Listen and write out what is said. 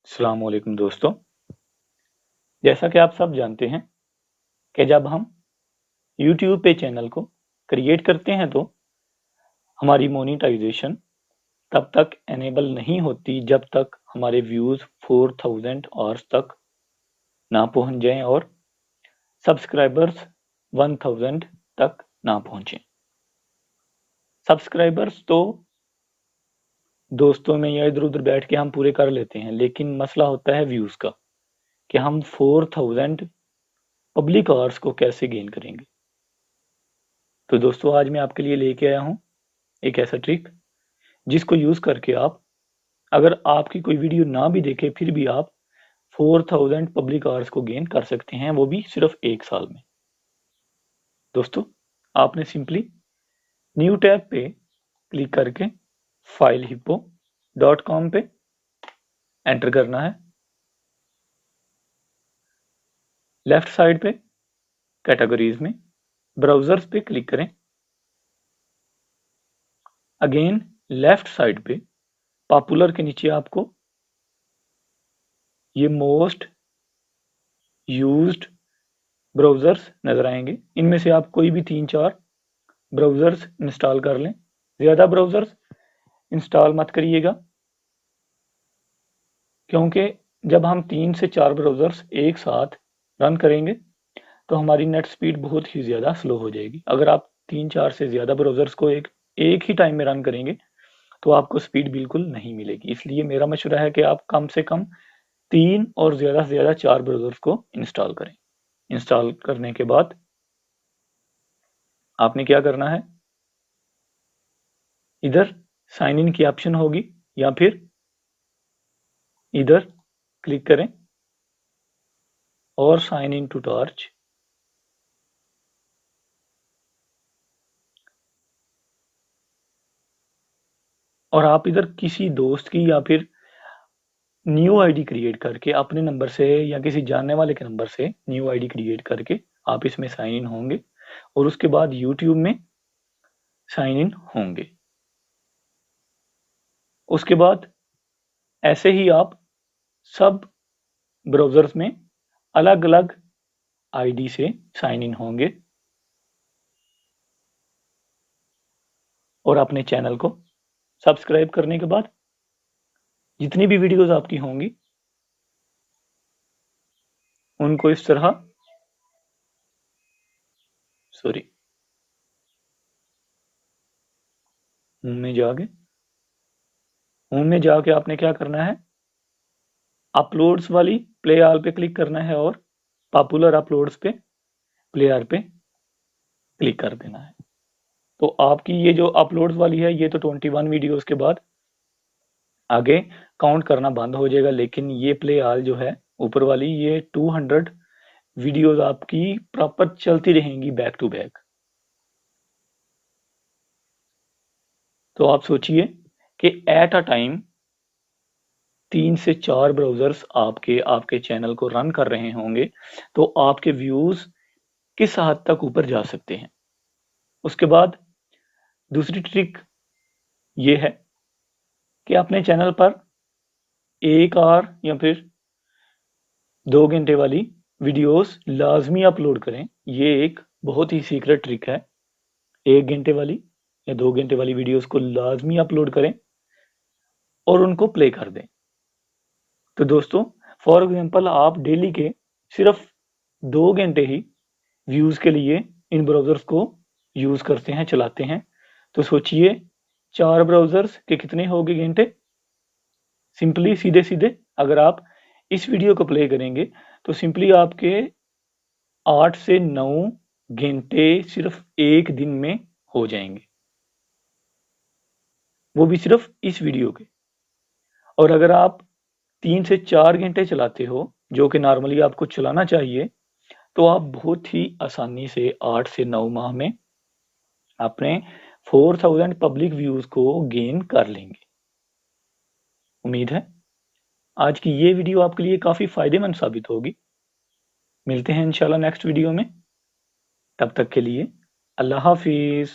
अस्सलाम वालेकुम दोस्तों। जैसा कि आप सब जानते हैं कि जब हम यूट्यूब पे चैनल को क्रिएट करते हैं तो हमारी मोनेटाइजेशन तब तक एनेबल नहीं होती जब तक हमारे व्यूज़ 4000 आवर्स तक ना पहुंच जाएं और सब्सक्राइबर्स 1000 तक ना पहुंचें। सब्सक्राइबर्स तो दोस्तों में या इधर-उधर बैठ के हम पूरे कर लेते हैं, लेकिन मसला होता है व्यूज़ का कि हम 4000 पब्लिक आवर्स को कैसे गेन करेंगे। तो दोस्तों आज मैं आपके लिए लेके आया हूँ एक ऐसा ट्रिक जिसको यूज़ करके आप अगर आपकी कोई वीडियो ना भी देखे फिर भी आप 4000 पब्लिक आवर्स को गेन कर सकते हैं, वो भी सिर्फ 1 साल में। दोस्तों आपने सिंपली न्यू टैब पे क्लिक करके filehippo.com पे एंटर करना है। लेफ्ट साइड पे कैटेगरीज में ब्राउजर्स पे क्लिक करें। अगेन लेफ्ट साइड पे पॉपुलर के नीचे आपको ये मोस्ट यूज्ड ब्राउजर्स नजर आएंगे। इनमें से आप कोई भी 3-4 ब्राउजर्स इंस्टॉल कर लें। ज़्यादा ब्राउजर्स इंस्टॉल मत करिएगा, क्योंकि जब हम 3 से 4 ब्राउजर्स एक साथ रन करेंगे तो हमारी नेट स्पीड बहुत ही ज़्यादा स्लो हो जाएगी। अगर आप 3-4 से ज़्यादा ब्राउजर्स को एक ही टाइम में रन करेंगे तो आपको स्पीड बिल्कुल नहीं मिलेगी। इसलिए मेरा मशवरा है कि आप कम से कम 3 और ज़्यादा से ज़्यादा 4 ब्राउजर्स को इंस्टॉल करें। इंस्टॉल करने के बाद आपने क्या करना है, इधर साइन इन की ऑप्शन होगी या फिर इधर क्लिक करें और साइन इन टू टॉर्च। और आप इधर किसी दोस्त की या फिर न्यू आईडी क्रिएट करके अपने नंबर से या किसी जानने वाले के नंबर से न्यू आईडी क्रिएट करके आप इसमें साइन इन होंगे और उसके बाद यूट्यूब में साइन इन होंगे। उसके बाद ऐसे ही आप सब ब्राउजर्स में अलग अलग आईडी से साइन इन होंगे और अपने चैनल को सब्सक्राइब करने के बाद जितनी भी वीडियोस आपकी होंगी उनको इस तरह होम में जाके आपने क्या करना है, अपलोड्स वाली प्ले ऑल पे क्लिक करना है और पॉपुलर अपलोड्स पे प्ले ऑल पे क्लिक कर देना है। तो आपकी ये जो अपलोड्स वाली है ये तो 21 वीडियोस के बाद आगे काउंट करना बंद हो जाएगा, लेकिन ये प्ले ऑल जो है ऊपर वाली ये 200 वीडियोस आपकी प्रॉपर चलती रहेंगी बैक टू बैक। तो आप सोचिए कि एट अ टाइम 3 से 4 ब्राउजर्स आपके चैनल को रन कर रहे होंगे तो आपके व्यूज किस हद तक ऊपर जा सकते हैं। उसके बाद दूसरी ट्रिक ये है कि अपने चैनल पर 1 आवर या फिर 2 घंटे वाली वीडियोस लाजमी अपलोड करें। ये एक बहुत ही सीक्रेट ट्रिक है। 1 घंटे वाली या 2 घंटे वाली वीडियोस को लाजमी अपलोड करें और उनको प्ले कर दें। तो दोस्तों फॉर एग्जांपल आप डेली के सिर्फ 2 घंटे ही व्यूज के लिए इन ब्राउजर्स को यूज करते हैं, चलाते हैं, तो सोचिए 4 ब्राउजर्स के कितने हो गए घंटे। सिंपली सीधे सीधे अगर आप इस वीडियो को प्ले करेंगे तो सिंपली आपके 8 से 9 घंटे सिर्फ एक दिन में हो जाएंगे, वो भी सिर्फ इस वीडियो के। और अगर आप 3 से 4 घंटे चलाते हो जो कि नॉर्मली आपको चलाना चाहिए, तो आप बहुत ही आसानी से 8 से 9 माह में अपने 4000 पब्लिक व्यूज को गेन कर लेंगे। उम्मीद है आज की ये वीडियो आपके लिए काफी फायदेमंद साबित होगी। मिलते हैं इंशाल्लाह नेक्स्ट वीडियो में, तब तक के लिए अल्लाह हाफिज।